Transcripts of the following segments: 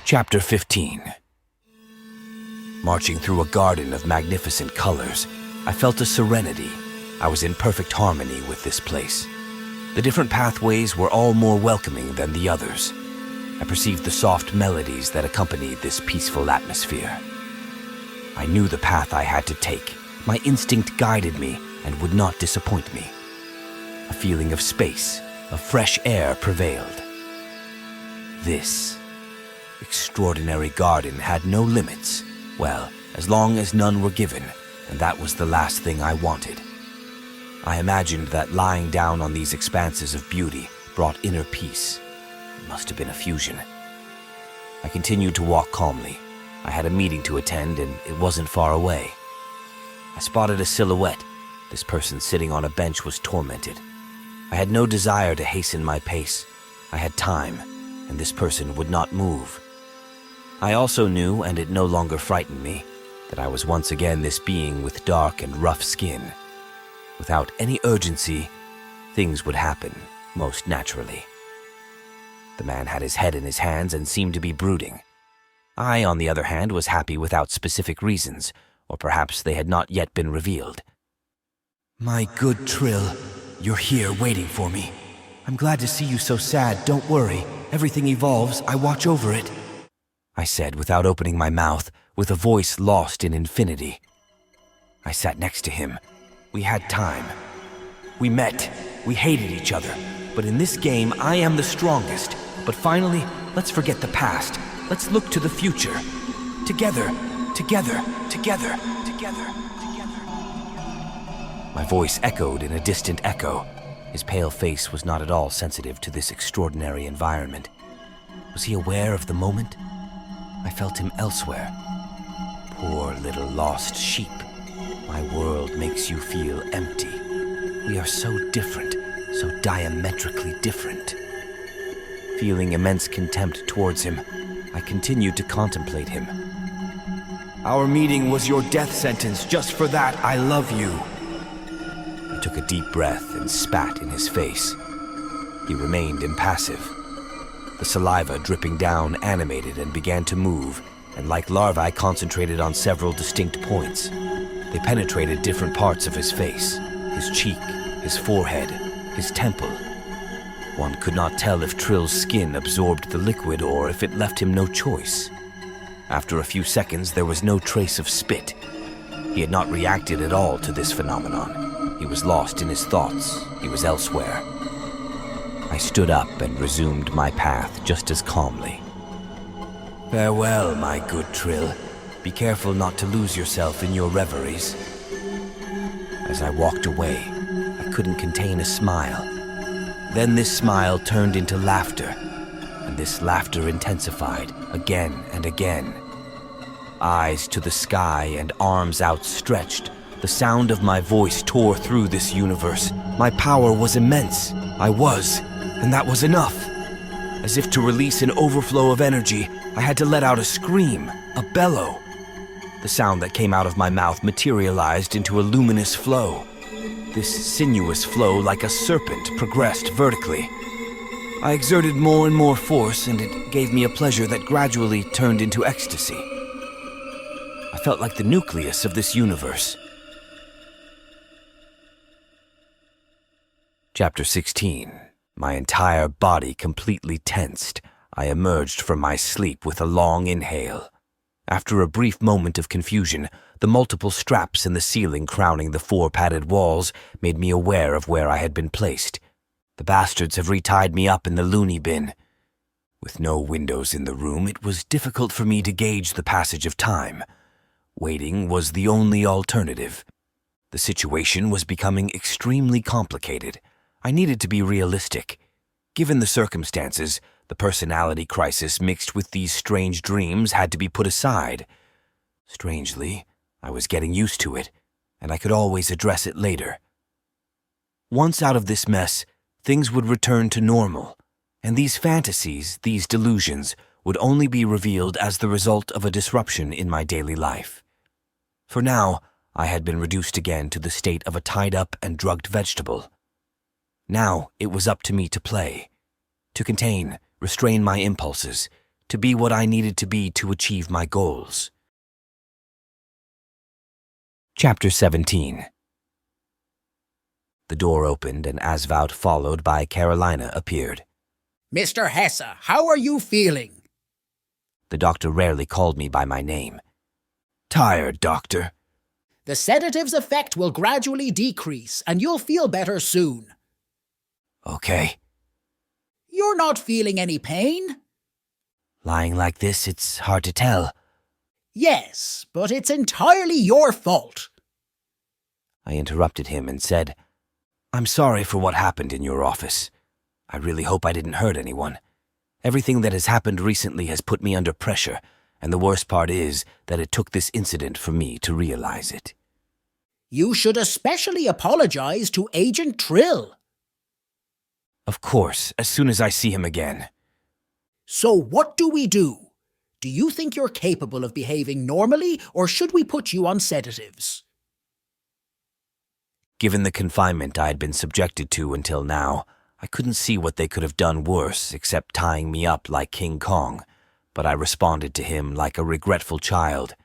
Chapter 15. Marching through a garden of magnificent colors, I felt a serenity. I was in perfect harmony with this place. The different pathways were all more welcoming than the others. I perceived the soft melodies that accompanied this peaceful atmosphere. I knew the path I had to take. My instinct guided me and would not disappoint me. A feeling of space, of fresh air prevailed. This extraordinary garden had no limits. Well, as long as none were given, and that was the last thing I wanted. I imagined that lying down on these expanses of beauty brought inner peace. It must have been a fusion. I continued to walk calmly. I had a meeting to attend, and it wasn't far away. I spotted a silhouette. This person sitting on a bench was tormented. I had no desire to hasten my pace. I had time, and this person would not move. I also knew, and it no longer frightened me, that I was once again this being with dark and rough skin. Without any urgency, things would happen, most naturally. The man had his head in his hands and seemed to be brooding. I, on the other hand, was happy without specific reasons, or perhaps they had not yet been revealed. "My good Trill, you're here waiting for me. I'm glad to see you so sad. Don't worry. Everything evolves. I watch over it," I said without opening my mouth, with a voice lost in infinity. I sat next to him. We had time. We met. We hated each other. But in this game, I am the strongest. But finally, let's forget the past. Let's look to the future. Together, together, together, together, together. My voice echoed in a distant echo. His pale face was not at all sensitive to this extraordinary environment. Was he aware of the moment? I felt him elsewhere. Poor little lost sheep. My world makes you feel empty. We are so different, so diametrically different. Feeling immense contempt towards him, I continued to contemplate him. "Our meeting was your death sentence. Just for that, I love you." I took a deep breath and spat in his face. He remained impassive. The saliva dripping down animated and began to move, and like larvae concentrated on several distinct points. They penetrated different parts of his face, his cheek, his forehead, his temple. One could not tell if Trill's skin absorbed the liquid or if it left him no choice. After a few seconds, there was no trace of spit. He had not reacted at all to this phenomenon. He was lost in his thoughts. He was elsewhere. I stood up and resumed my path just as calmly. "Farewell, my good Trill. Be careful not to lose yourself in your reveries." As I walked away, I couldn't contain a smile. Then this smile turned into laughter, and this laughter intensified again and again. Eyes to the sky and arms outstretched, the sound of my voice tore through this universe. My power was immense. I was, and that was enough. As if to release an overflow of energy, I had to let out a scream, a bellow. The sound that came out of my mouth materialized into a luminous flow. This sinuous flow, like a serpent, progressed vertically. I exerted more and more force, and it gave me a pleasure that gradually turned into ecstasy. I felt like the nucleus of this universe. Chapter 16. My entire body completely tensed, I emerged from my sleep with a long inhale. After a brief moment of confusion, the multiple straps in the ceiling crowning the 4 padded walls made me aware of where I had been placed. The bastards have retied me up in the loony bin. With no windows in the room, it was difficult for me to gauge the passage of time. Waiting was the only alternative. The situation was becoming extremely complicated. I needed to be realistic. Given the circumstances, the personality crisis mixed with these strange dreams had to be put aside. Strangely, I was getting used to it, and I could always address it later. Once out of this mess, things would return to normal, and these fantasies, these delusions, would only be revealed as the result of a disruption in my daily life. For now, I had been reduced again to the state of a tied-up and drugged vegetable. Now it was up to me to play, to contain, restrain my impulses, to be what I needed to be to achieve my goals. Chapter 17. The door opened and Asvaut, followed by Carolina, appeared. Mr. Hesse, how are you feeling? The doctor rarely called me by my name. Tired, doctor. The sedative's effect will gradually decrease, and you'll feel better soon. Okay. You're not feeling any pain? Lying like this, it's hard to tell. Yes, but it's entirely your fault. I interrupted him and said, I'm sorry for what happened in your office. I really hope I didn't hurt anyone. Everything that has happened recently has put me under pressure, and the worst part is that it took this incident for me to realize it. You should especially apologize to Agent Trill. Of course, as soon as I see him again. So what do we do? Do you think you're capable of behaving normally, or should we put you on sedatives? Given the confinement I had been subjected to until now, I couldn't see what they could have done worse except tying me up like King Kong, but I responded to him like a regretful child.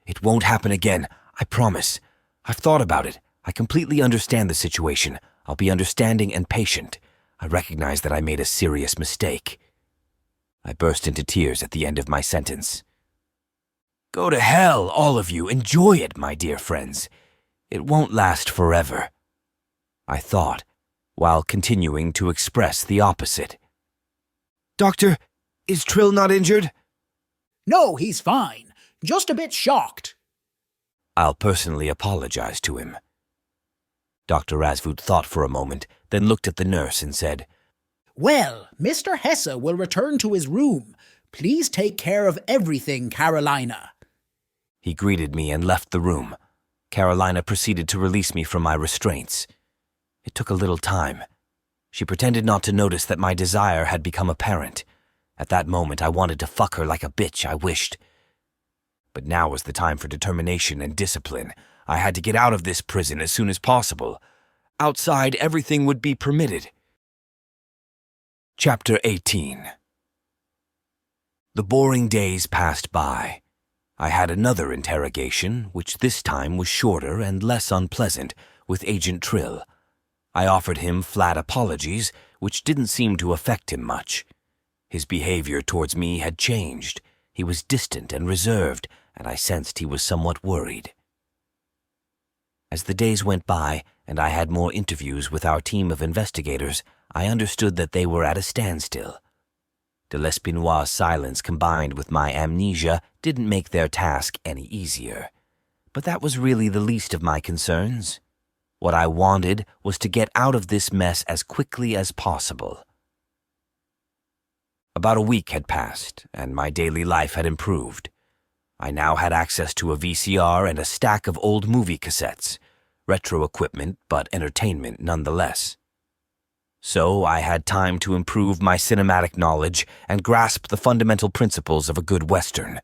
It won't happen again, I promise. I've thought about it. I completely understand the situation. I'll be understanding and patient. I recognize that I made a serious mistake. I burst into tears at the end of my sentence. Go to hell, all of you. Enjoy it, my dear friends. It won't last forever, I thought, while continuing to express the opposite. Doctor, is Trill not injured? No, he's fine. Just a bit shocked. I'll personally apologize to him. Dr. Asvaut thought for a moment, then looked at the nurse and said, Well, Mr. Hesse will return to his room. Please take care of everything, Carolina. He greeted me and left the room. Carolina proceeded to release me from my restraints. It took a little time. She pretended not to notice that my desire had become apparent. At that moment, I wanted to fuck her like a bitch, I wished. But now was the time for determination and discipline. I had to get out of this prison as soon as possible. Outside, everything would be permitted. Chapter 18. The boring days passed by. I had another interrogation, which this time was shorter and less unpleasant, with Agent Trill. I offered him flat apologies, which didn't seem to affect him much. His behavior towards me had changed. He was distant and reserved, and I sensed he was somewhat worried. As the days went by, and I had more interviews with our team of investigators, I understood that they were at a standstill. De L'Espinois' silence combined with my amnesia didn't make their task any easier. But that was really the least of my concerns. What I wanted was to get out of this mess as quickly as possible. About a week had passed, and my daily life had improved. I now had access to a VCR and a stack of old movie cassettes, retro equipment, but entertainment nonetheless. So I had time to improve my cinematic knowledge and grasp the fundamental principles of a good Western.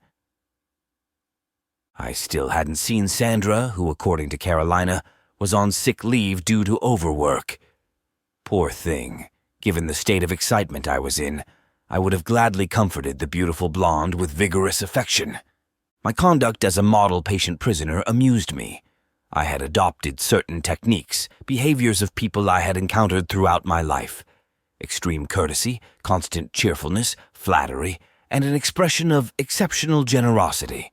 I still hadn't seen Sandra, who, according to Carolina, was on sick leave due to overwork. Poor thing. Given the state of excitement I was in, I would have gladly comforted the beautiful blonde with vigorous affection. My conduct as a model patient prisoner amused me. I had adopted certain techniques, behaviors of people I had encountered throughout my life. Extreme courtesy, constant cheerfulness, flattery, and an expression of exceptional generosity.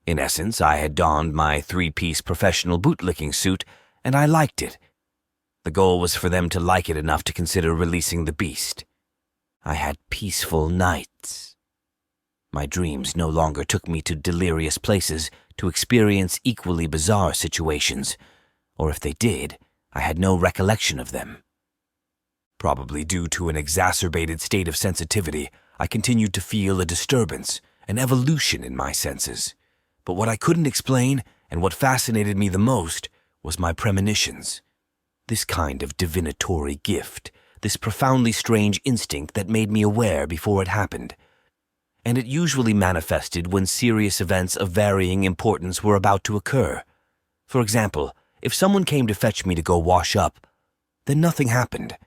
In essence, I had donned my three-piece professional bootlicking suit, and I liked it. The goal was for them to like it enough to consider releasing the beast. I had peaceful nights. My dreams no longer took me to delirious places to experience equally bizarre situations, or if they did, I had no recollection of them. Probably due to an exacerbated state of sensitivity, I continued to feel a disturbance, an evolution in my senses. But what I couldn't explain, and what fascinated me the most, was my premonitions. This kind of divinatory gift, this profoundly strange instinct that made me aware before it happened. And it usually manifested when serious events of varying importance were about to occur. For example, if someone came to fetch me to go wash up, then nothing happened.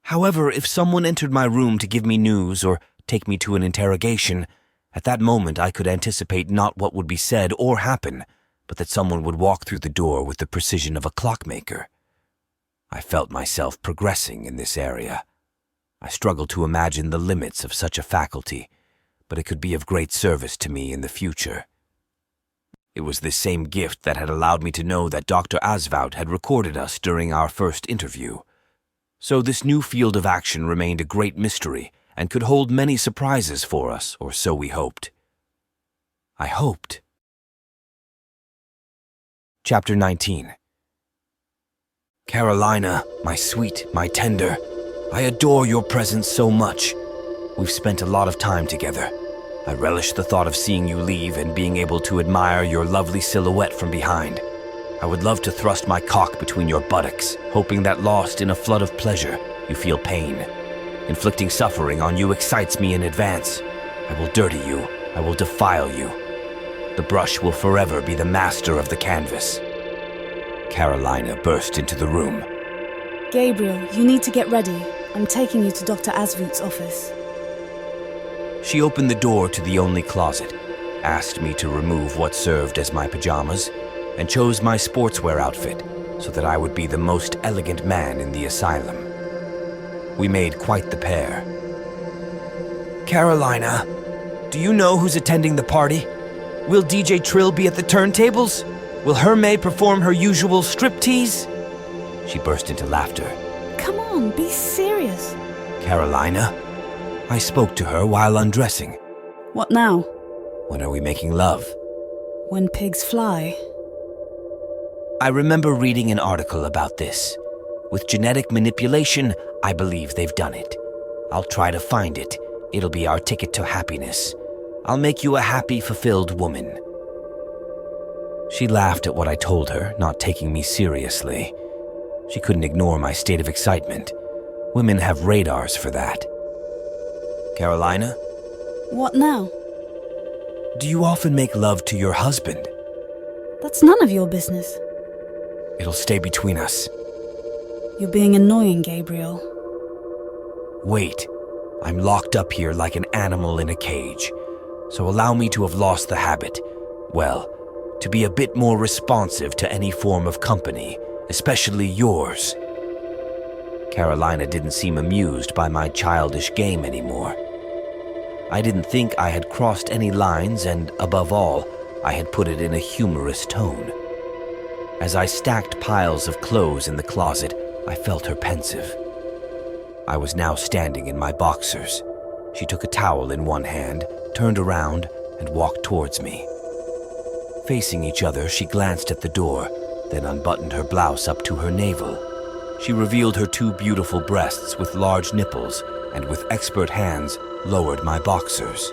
However, if someone entered my room to give me news or take me to an interrogation. At that moment, I could anticipate not what would be said or happen, but that someone would walk through the door with the precision of a clockmaker. I felt myself progressing in this area. I struggled to imagine the limits of such a faculty, but it could be of great service to me in the future. It was this same gift that had allowed me to know that Dr. Asvout had recorded us during our first interview. So this new field of action remained a great mystery and could hold many surprises for us, or so we hoped. I hoped. Chapter 19. Carolina, my sweet, my tender, I adore your presence so much. We've spent a lot of time together. I relish the thought of seeing you leave and being able to admire your lovely silhouette from behind. I would love to thrust my cock between your buttocks, hoping that lost in a flood of pleasure, you feel pain. Inflicting suffering on you excites me in advance. I will dirty you. I will defile you. The brush will forever be the master of the canvas. Carolina burst into the room. Gabriel, you need to get ready. I'm taking you to Dr. Asvout's office. She opened the door to the only closet, asked me to remove what served as my pajamas, and chose my sportswear outfit so that I would be the most elegant man in the asylum. We made quite the pair. Carolina, do you know who's attending the party? Will DJ Trill be at the turntables? Will Hermé perform her usual striptease? She burst into laughter. Come on, be serious. Carolina? I spoke to her while undressing. What now? When are we making love? When pigs fly. I remember reading an article about this. With genetic manipulation, I believe they've done it. I'll try to find it. It'll be our ticket to happiness. I'll make you a happy, fulfilled woman. She laughed at what I told her, not taking me seriously. She couldn't ignore my state of excitement. Women have radars for that. Carolina? What now? Do you often make love to your husband? That's none of your business. It'll stay between us. You're being annoying, Gabriel. Wait. I'm locked up here like an animal in a cage. So allow me to have lost the habit. Well, to be a bit more responsive to any form of company, especially yours. Carolina didn't seem amused by my childish game anymore. I didn't think I had crossed any lines, and above all, I had put it in a humorous tone. As I stacked piles of clothes in the closet, I felt her pensive. I was now standing in my boxers. She took a towel in one hand, turned around, and walked towards me. Facing each other, she glanced at the door, then unbuttoned her blouse up to her navel. She revealed her two beautiful breasts with large nipples, and with expert hands, lowered my boxers.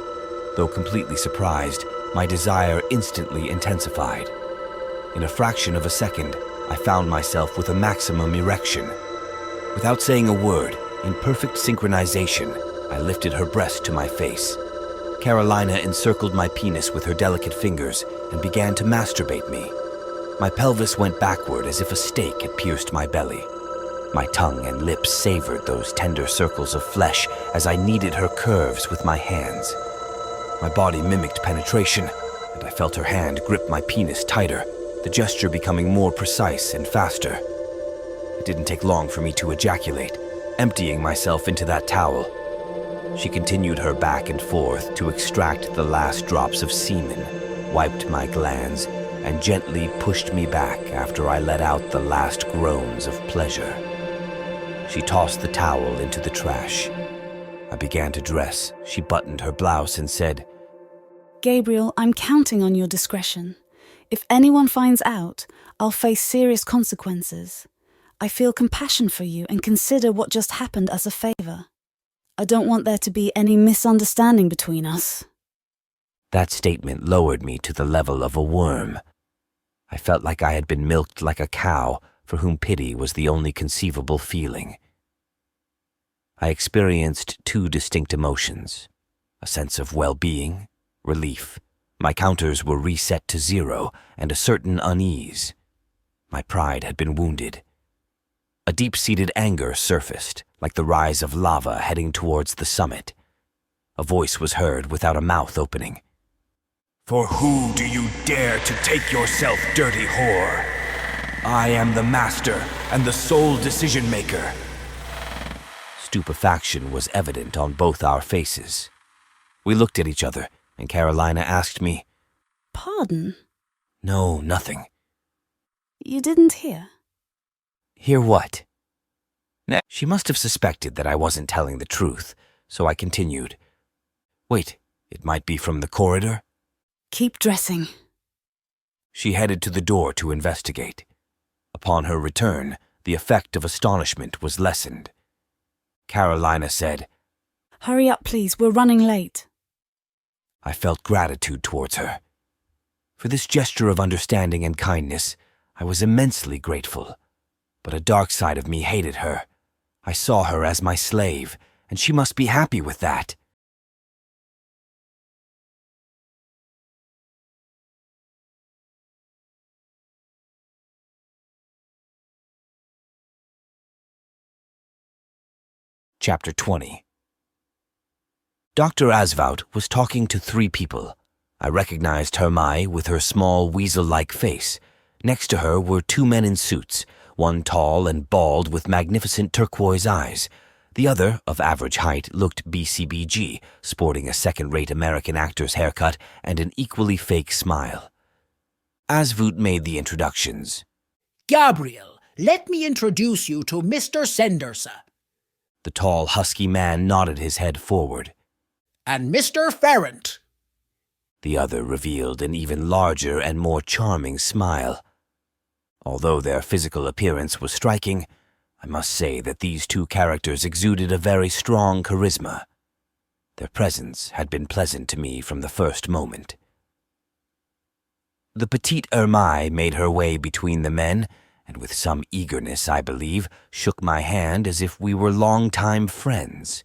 Though completely surprised, my desire instantly intensified. In a fraction of a second, I found myself with a maximum erection. Without saying a word, in perfect synchronization, I lifted her breast to my face. Carolina encircled my penis with her delicate fingers and began to masturbate me. My pelvis went backward as if a stake had pierced my belly. My tongue and lips savored those tender circles of flesh as I kneaded her curves with my hands. My body mimicked penetration, and I felt her hand grip my penis tighter, the gesture becoming more precise and faster. It didn't take long for me to ejaculate, emptying myself into that towel. She continued her back and forth to extract the last drops of semen, wiped my glands, and gently pushed me back after I let out the last groans of pleasure. She tossed the towel into the trash. I began to dress. She buttoned her blouse and said, Gabriel, I'm counting on your discretion. If anyone finds out, I'll face serious consequences. I feel compassion for you and consider what just happened as a favor. I don't want there to be any misunderstanding between us. That statement lowered me to the level of a worm. I felt like I had been milked like a cow, for whom pity was the only conceivable feeling. I experienced two distinct emotions, a sense of well-being, relief. My counters were reset to 0, and a certain unease. My pride had been wounded. A deep-seated anger surfaced, like the rise of lava heading towards the summit. A voice was heard without a mouth opening. "For who do you dare to take yourself, dirty whore? I am the master and the sole decision-maker." Stupefaction was evident on both our faces. We looked at each other, and Carolina asked me, Pardon? "No, nothing." You didn't hear? Hear what? She must have suspected that I wasn't telling the truth, so I continued. "Wait, it might be from the corridor?" Keep dressing. She headed to the door to investigate. Upon her return, the effect of astonishment was lessened. Carolina said, Hurry up, please. We're running late. I felt gratitude towards her. For this gesture of understanding and kindness, I was immensely grateful. But a dark side of me hated her. I saw her as my slave, and she must be happy with that. Chapter 20. Dr. Asvout was talking to 3 people. I recognized Hermai with her small weasel-like face. Next to her were 2 men in suits, one tall and bald with magnificent turquoise eyes. The other, of average height, looked BCBG, sporting a second-rate American actor's haircut and an equally fake smile. Asvout made the introductions. Gabriel, let me introduce you to Mr. Sendersa. The tall, husky man nodded his head forward. And Mr. Ferrant. The other revealed an even larger and more charming smile. Although their physical appearance was striking, I must say that these 2 characters exuded a very strong charisma. Their presence had been pleasant to me from the first moment. The petite Hermai made her way between the men, and with some eagerness, I believe, shook my hand as if we were long-time friends.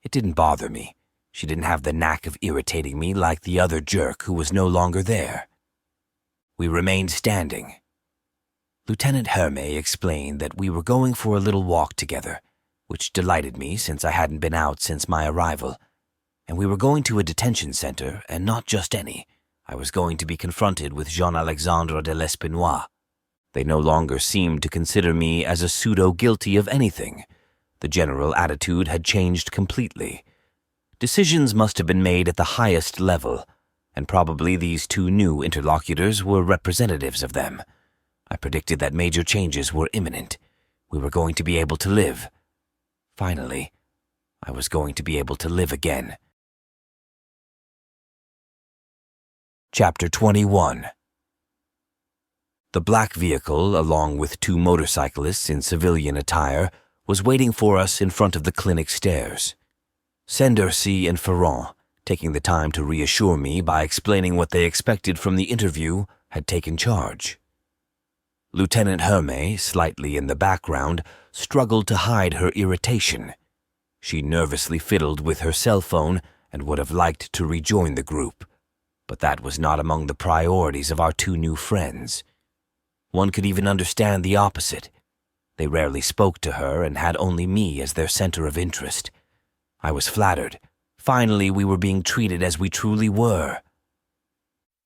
It didn't bother me. She didn't have the knack of irritating me like the other jerk who was no longer there. We remained standing. Lieutenant Hermé explained that we were going for a little walk together, which delighted me since I hadn't been out since my arrival. And we were going to a detention center, and not just any. I was going to be confronted with Jean-Alexandre de l'Espinois. They no longer seemed to consider me as a pseudo-guilty of anything. The general attitude had changed completely. Decisions must have been made at the highest level, and probably these 2 new interlocutors were representatives of them. I predicted that major changes were imminent. We were going to be able to live. Finally, I was going to be able to live again. Chapter 21. The black vehicle, along with 2 motorcyclists in civilian attire, was waiting for us in front of the clinic stairs. Sendersi and Ferrand, taking the time to reassure me by explaining what they expected from the interview, had taken charge. Lieutenant Hermé, slightly in the background, struggled to hide her irritation. She nervously fiddled with her cell phone and would have liked to rejoin the group, but that was not among the priorities of our 2 new friends. One could even understand the opposite. They rarely spoke to her and had only me as their center of interest. I was flattered. Finally, we were being treated as we truly were.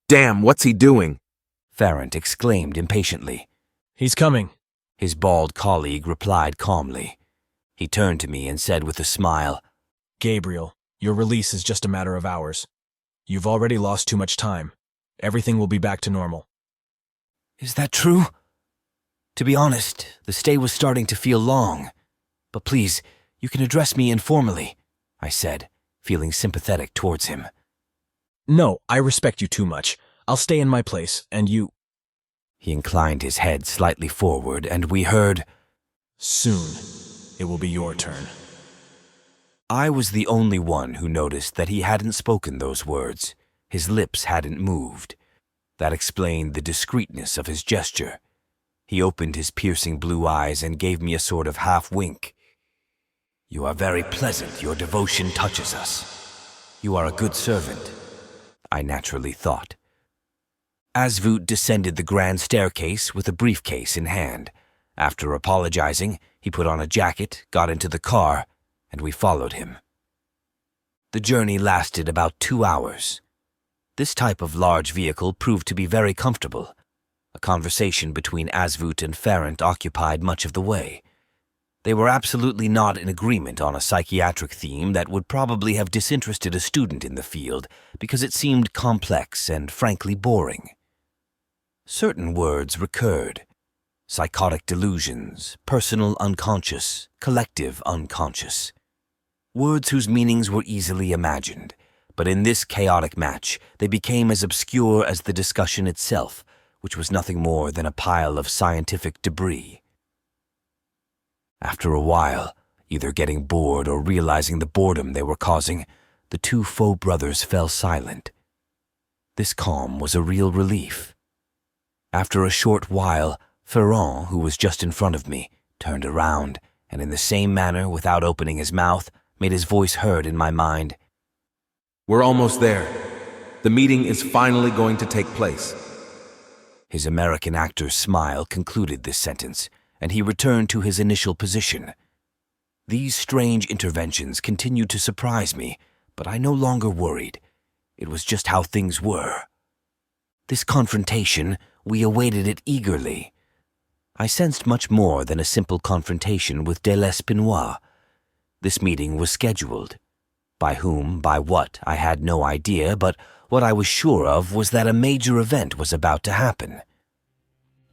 "Damn, what's he doing?" Ferrant exclaimed impatiently. "He's coming," his bald colleague replied calmly. He turned to me and said with a smile, "Gabriel, your release is just a matter of hours. You've already lost too much time. Everything will be back to normal." "Is that true?" To be honest, the stay was starting to feel long. "But please, you can address me informally," I said, feeling sympathetic towards him. "No, I respect you too much. I'll stay in my place, and you—" He inclined his head slightly forward, and we heard, "Soon, it will be your turn." I was the only one who noticed that he hadn't spoken those words. His lips hadn't moved. That explained the discreetness of his gesture. He opened his piercing blue eyes and gave me a sort of half-wink. "You are very pleasant. Your devotion touches us. You are a good servant," I naturally thought. Asvout descended the grand staircase with a briefcase in hand. After apologizing, he put on a jacket, got into the car, and we followed him. The journey lasted about 2 hours. This type of large vehicle proved to be very comfortable. A conversation between Asvoot and Ferrant occupied much of the way. They were absolutely not in agreement on a psychiatric theme that would probably have disinterested a student in the field because it seemed complex and frankly boring. Certain words recurred: psychotic delusions, personal unconscious, collective unconscious. Words whose meanings were easily imagined, but in this chaotic match they became as obscure as the discussion itself, which was nothing more than a pile of scientific debris. After a while, either getting bored or realizing the boredom they were causing, the two faux brothers fell silent. This calm was a real relief. After a short while, Ferrand, who was just in front of me, turned around, and in the same manner, without opening his mouth, made his voice heard in my mind. We're almost there. The meeting is finally going to take place. His American actor's smile concluded this sentence, and he returned to his initial position. These strange interventions continued to surprise me, but I no longer worried. It was just how things were. This confrontation, we awaited it eagerly. I sensed much more than a simple confrontation with de l'Espinois. This meeting was scheduled. By whom, by what, I had no idea, but what I was sure of was that a major event was about to happen.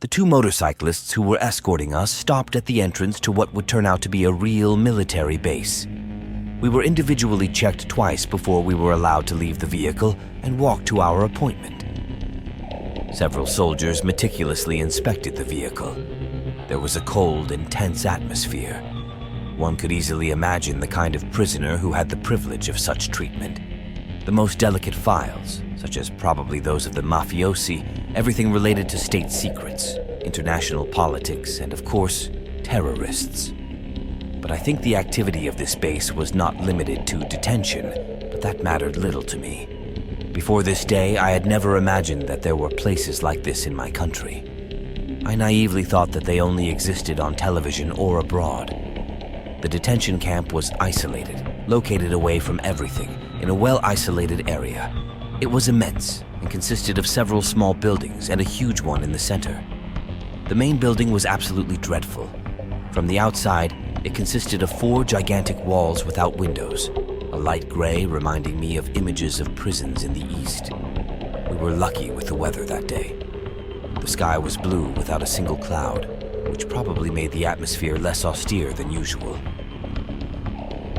The two motorcyclists who were escorting us stopped at the entrance to what would turn out to be a real military base. We were individually checked twice before we were allowed to leave the vehicle and walk to our appointment. Several soldiers meticulously inspected the vehicle. There was a cold, intense atmosphere. One could easily imagine the kind of prisoner who had the privilege of such treatment. The most delicate files, such as probably those of the mafiosi, everything related to state secrets, international politics, and of course, terrorists. But I think the activity of this base was not limited to detention, but that mattered little to me. Before this day, I had never imagined that there were places like this in my country. I naively thought that they only existed on television or abroad. The detention camp was isolated, located away from everything, in a well-isolated area. It was immense and consisted of several small buildings and a huge one in the center. The main building was absolutely dreadful. From the outside, it consisted of 4 gigantic walls without windows, a light gray reminding me of images of prisons in the east. We were lucky with the weather that day. The sky was blue without a single cloud, which probably made the atmosphere less austere than usual.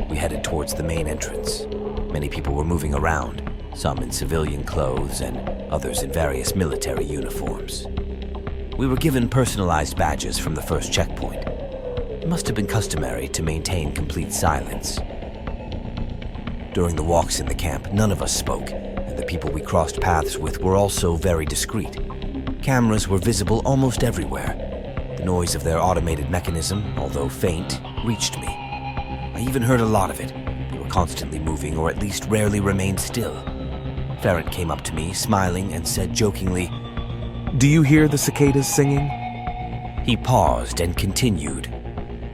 We headed towards the main entrance. Many people were moving around, some in civilian clothes and others in various military uniforms. We were given personalized badges from the first checkpoint. It must have been customary to maintain complete silence. During the walks in the camp, none of us spoke, and the people we crossed paths with were also very discreet. Cameras were visible almost everywhere. The noise of their automated mechanism, although faint, reached me. I even heard a lot of it. They were constantly moving, or at least rarely remained still. Ferrant came up to me, smiling, and said jokingly, Do you hear the cicadas singing? He paused and continued,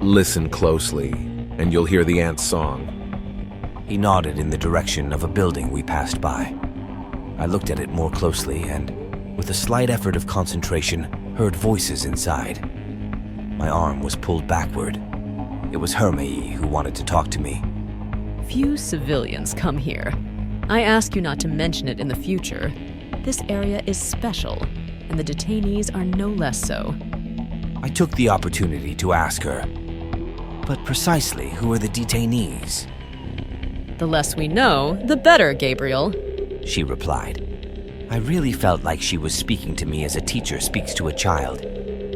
Listen closely, and you'll hear the ants' song. He nodded in the direction of a building we passed by. I looked at it more closely and, with a slight effort of concentration, heard voices inside. My arm was pulled backward. It was Hermei who wanted to talk to me. Few civilians come here. I ask you not to mention it in the future. This area is special, and the detainees are no less so. I took the opportunity to ask her, but precisely who are the detainees? The less we know, the better, Gabriel, She replied. I really felt like she was speaking to me as a teacher speaks to a child.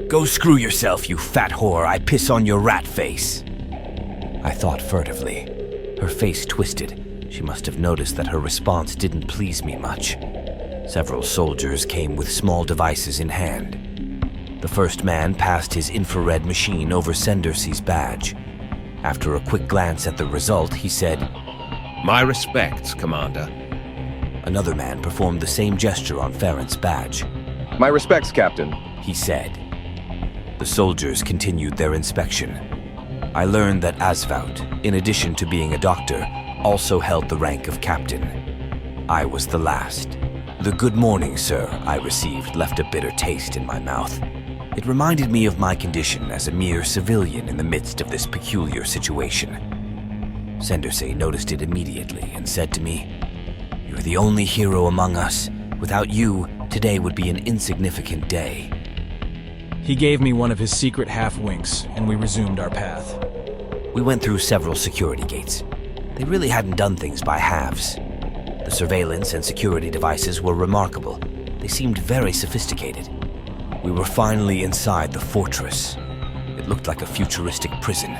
Go screw yourself, you fat whore, I piss on your rat face. I thought furtively. Her face twisted. She must have noticed that her response didn't please me much. Several soldiers came with small devices in hand. The first man passed his infrared machine over Sendersi's badge. After a quick glance at the result, he said, My respects, Commander. Another man performed the same gesture on Ferrant's badge. My respects, Captain. He said. The soldiers continued their inspection. I learned that Asvout, in addition to being a doctor, also held the rank of captain. I was the last. The "good morning, sir" I received left a bitter taste in my mouth. It reminded me of my condition as a mere civilian in the midst of this peculiar situation. Sendersay noticed it immediately and said to me, "You're the only hero among us. Without you, today would be an insignificant day." He gave me one of his secret half-winks, and we resumed our path. We went through several security gates. They really hadn't done things by halves. The surveillance and security devices were remarkable. They seemed very sophisticated. We were finally inside the fortress. It looked like a futuristic prison.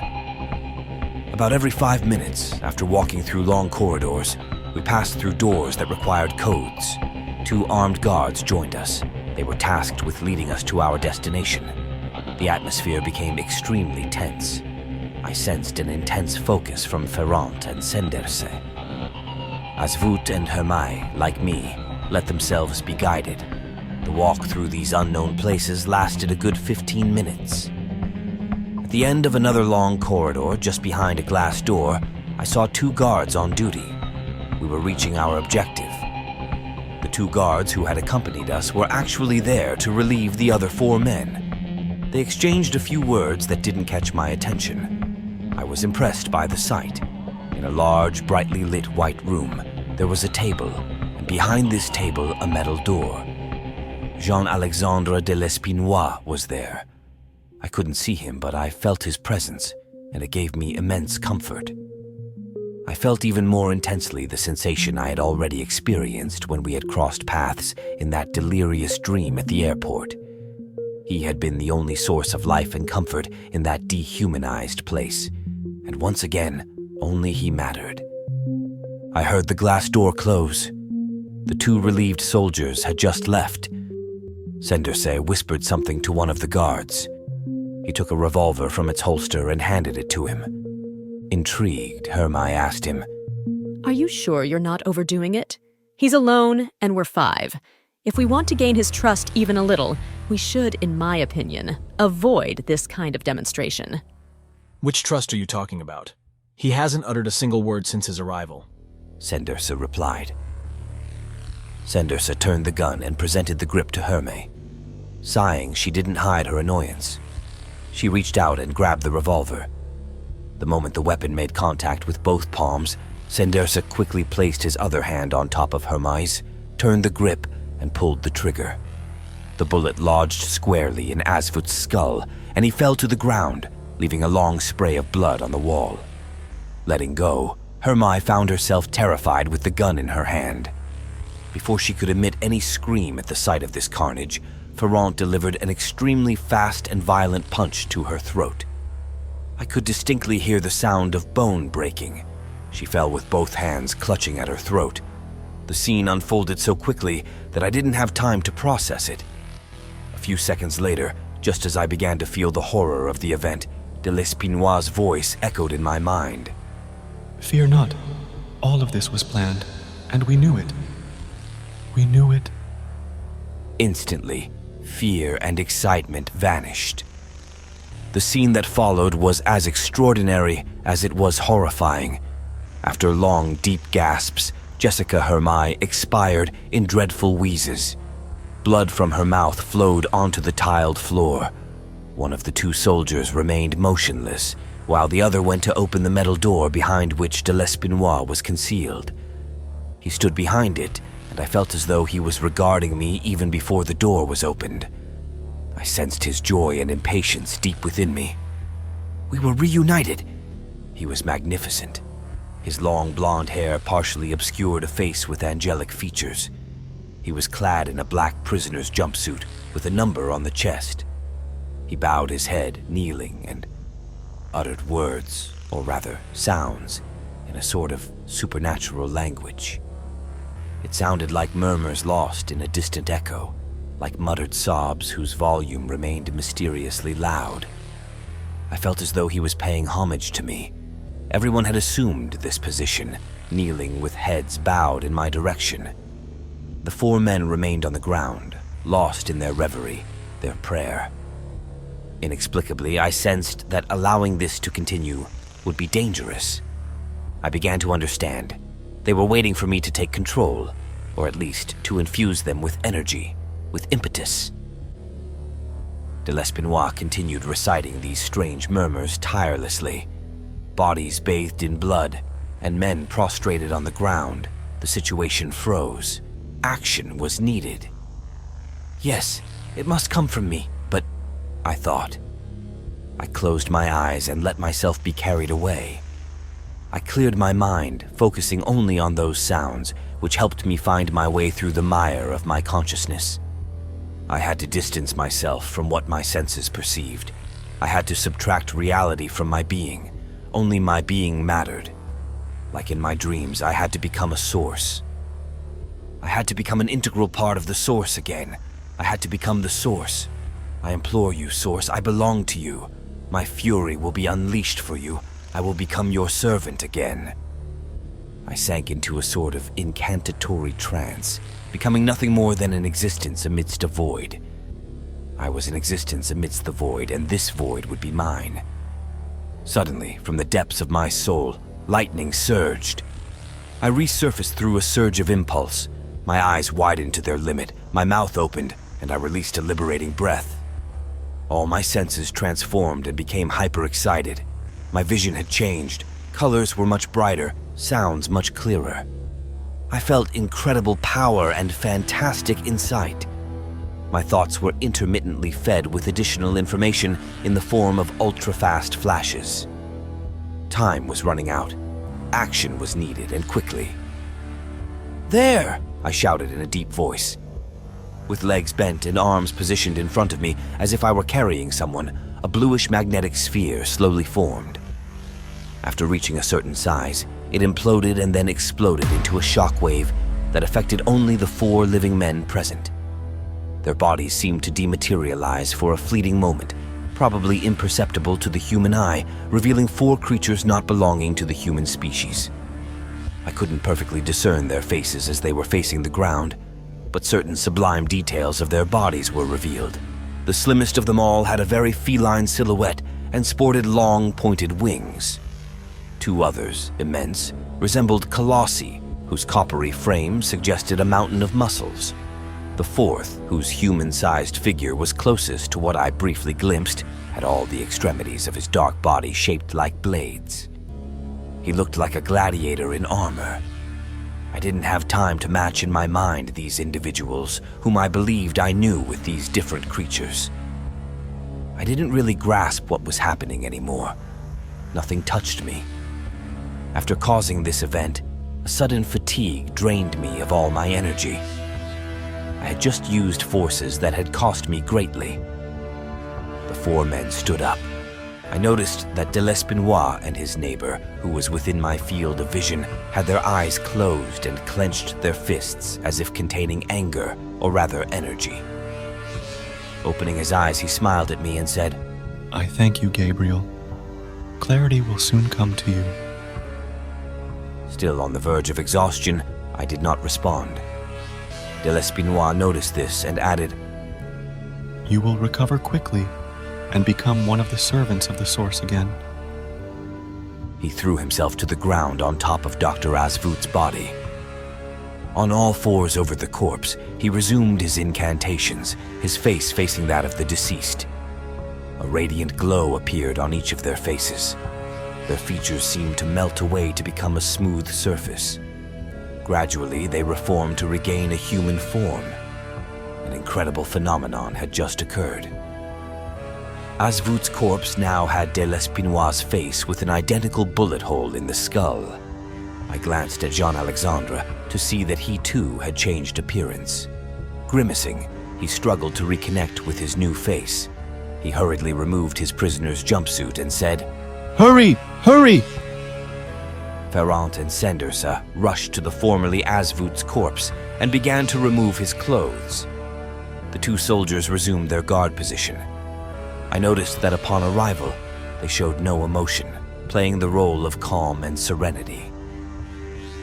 About every 5 minutes, after walking through long corridors, we passed through doors that required codes. 2 armed guards joined us. They were tasked with leading us to our destination. The atmosphere became extremely tense. I sensed an intense focus from Ferrand and Sendersay. Asvout and Hermai, like me, let themselves be guided. The walk through these unknown places lasted a good 15 minutes. At the end of another long corridor, just behind a glass door, I saw 2 guards on duty. We were reaching our objective. The 2 guards who had accompanied us were actually there to relieve the other 4 men. They exchanged a few words that didn't catch my attention. I was impressed by the sight. In a large, brightly lit white room, there was a table, and behind this table a metal door. Jean-Alexandre de l'Espinois was there. I couldn't see him, but I felt his presence, and it gave me immense comfort. I felt even more intensely the sensation I had already experienced when we had crossed paths in that delirious dream at the airport. He had been the only source of life and comfort in that dehumanized place, and once again, only he mattered. I heard the glass door close. The 2 relieved soldiers had just left. Sendersay whispered something to one of the guards. He took a revolver from its holster and handed it to him. Intrigued, Hermai asked him, Are you sure you're not overdoing it? He's alone, and we're 5. If we want to gain his trust even a little, we should, in my opinion, avoid this kind of demonstration. Which trust are you talking about? He hasn't uttered a single word since his arrival. Sendersay replied. Sendersay turned the gun and presented the grip to Hermai. Sighing, she didn't hide her annoyance. She reached out and grabbed the revolver. The moment the weapon made contact with both palms, Sendersay quickly placed his other hand on top of Hermai's, turned the grip, and pulled the trigger. The bullet lodged squarely in Asvout's skull, and he fell to the ground, leaving a long spray of blood on the wall. Letting go, Hermai found herself terrified with the gun in her hand. Before she could emit any scream at the sight of this carnage, Ferrand delivered an extremely fast and violent punch to her throat. I could distinctly hear the sound of bone breaking. She fell with both hands clutching at her throat. The scene unfolded so quickly that I didn't have time to process it. A few seconds later, just as I began to feel the horror of the event, de l'Espinois' voice echoed in my mind. Fear not. All of this was planned, and we knew it. We knew it. Instantly, fear and excitement vanished. The scene that followed was as extraordinary as it was horrifying. After long, deep gasps, Jessica Hermai expired in dreadful wheezes. Blood from her mouth flowed onto the tiled floor. One of the 2 soldiers remained motionless, while the other went to open the metal door behind which de l'Espinois was concealed. He stood behind it, and I felt as though he was regarding me even before the door was opened. I sensed his joy and impatience deep within me. We were reunited. He was magnificent. His long blonde hair partially obscured a face with angelic features. He was clad in a black prisoner's jumpsuit with a number on the chest. He bowed his head, kneeling, and uttered words, or rather sounds, in a sort of supernatural language. It sounded like murmurs lost in a distant echo, like muttered sobs whose volume remained mysteriously loud. I felt as though he was paying homage to me. Everyone had assumed this position, kneeling with heads bowed in my direction. The 4 men remained on the ground, lost in their reverie, their prayer. Inexplicably, I sensed that allowing this to continue would be dangerous. I began to understand. They were waiting for me to take control, or at least to infuse them with energy, with impetus. De L'Espinois continued reciting these strange murmurs tirelessly. Bodies bathed in blood, and men prostrated on the ground. The situation froze. Action was needed. Yes, it must come from me, but I thought. I closed my eyes and let myself be carried away. I cleared my mind, focusing only on those sounds, which helped me find my way through the mire of my consciousness. I had to distance myself from what my senses perceived. I had to subtract reality from my being. Only my being mattered. Like in my dreams, I had to become a source. I had to become an integral part of the source again. I had to become the source. I implore you, source, I belong to you. My fury will be unleashed for you. I will become your servant again. I sank into a sort of incantatory trance, becoming nothing more than an existence amidst a void. I was an existence amidst the void, and this void would be mine. Suddenly, from the depths of my soul, lightning surged. I resurfaced through a surge of impulse. My eyes widened to their limit, my mouth opened, and I released a liberating breath. All my senses transformed and became hyper-excited. My vision had changed. Colors were much brighter, sounds much clearer. I felt incredible power and fantastic insight. My thoughts were intermittently fed with additional information in the form of ultra-fast flashes. Time was running out. Action was needed, and quickly. "There!" I shouted in a deep voice. With legs bent and arms positioned in front of me as if I were carrying someone, a bluish magnetic sphere slowly formed. After reaching a certain size, it imploded and then exploded into a shockwave that affected only the 4 living men present. Their bodies seemed to dematerialize for a fleeting moment, probably imperceptible to the human eye, revealing 4 creatures not belonging to the human species. I couldn't perfectly discern their faces as they were facing the ground, but certain sublime details of their bodies were revealed. The slimmest of them all had a very feline silhouette and sported long, pointed wings. 2 others, immense, resembled colossi, whose coppery frame suggested a mountain of muscles. The 4th, whose human-sized figure was closest to what I briefly glimpsed, had all the extremities of his dark body shaped like blades. He looked like a gladiator in armor. I didn't have time to match in my mind these individuals, whom I believed I knew with these different creatures. I didn't really grasp what was happening anymore. Nothing touched me. After causing this event, a sudden fatigue drained me of all my energy. I had just used forces that had cost me greatly. The 4 men stood up. I noticed that de L'Espinois and his neighbor, who was within my field of vision, had their eyes closed and clenched their fists as if containing anger, or rather energy. Opening his eyes, he smiled at me and said, "I thank you, Gabriel. Clarity will soon come to you." Still on the verge of exhaustion, I did not respond. De L'Espinois noticed this and added, "You will recover quickly and become one of the servants of the Source again." He threw himself to the ground on top of Dr. Asvoot's body. On all 4s over the corpse, he resumed his incantations, his face facing that of the deceased. A radiant glow appeared on each of their faces. Their features seemed to melt away to become a smooth surface. Gradually, they reformed to regain a human form. An incredible phenomenon had just occurred. Asvoot's corpse now had de L'Espinois' face with an identical bullet hole in the skull. I glanced at Jean-Alexandre to see that he too had changed appearance. Grimacing, he struggled to reconnect with his new face. He hurriedly removed his prisoner's jumpsuit and said, "Hurry! Hurry!" Ferrand and Sandersa rushed to the formerly Asvoot's corpse and began to remove his clothes. The 2 soldiers resumed their guard position. I noticed that upon arrival, they showed no emotion, playing the role of calm and serenity.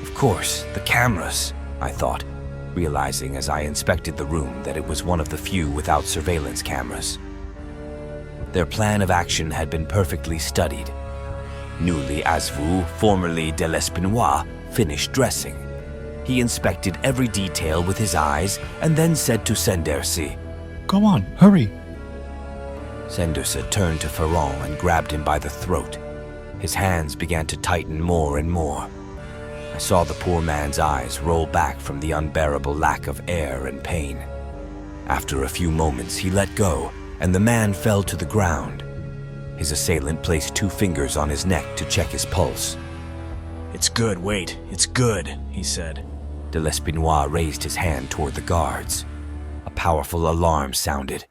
Of course, the cameras, I thought, realizing as I inspected the room that it was one of the few without surveillance cameras. Their plan of action had been perfectly studied. Newly Asvu, formerly de l'Espinois, finished dressing. He inspected every detail with his eyes and then said to Sendersi, Go on, hurry. Sendersi turned to Ferron and grabbed him by the throat. His hands began to tighten more and more. I saw the poor man's eyes roll back from the unbearable lack of air and pain. After a few moments, he let go, and the man fell to the ground. His assailant placed 2 fingers on his neck to check his pulse. It's good, wait, it's good, he said. De l'Espinois raised his hand toward the guards. A powerful alarm sounded.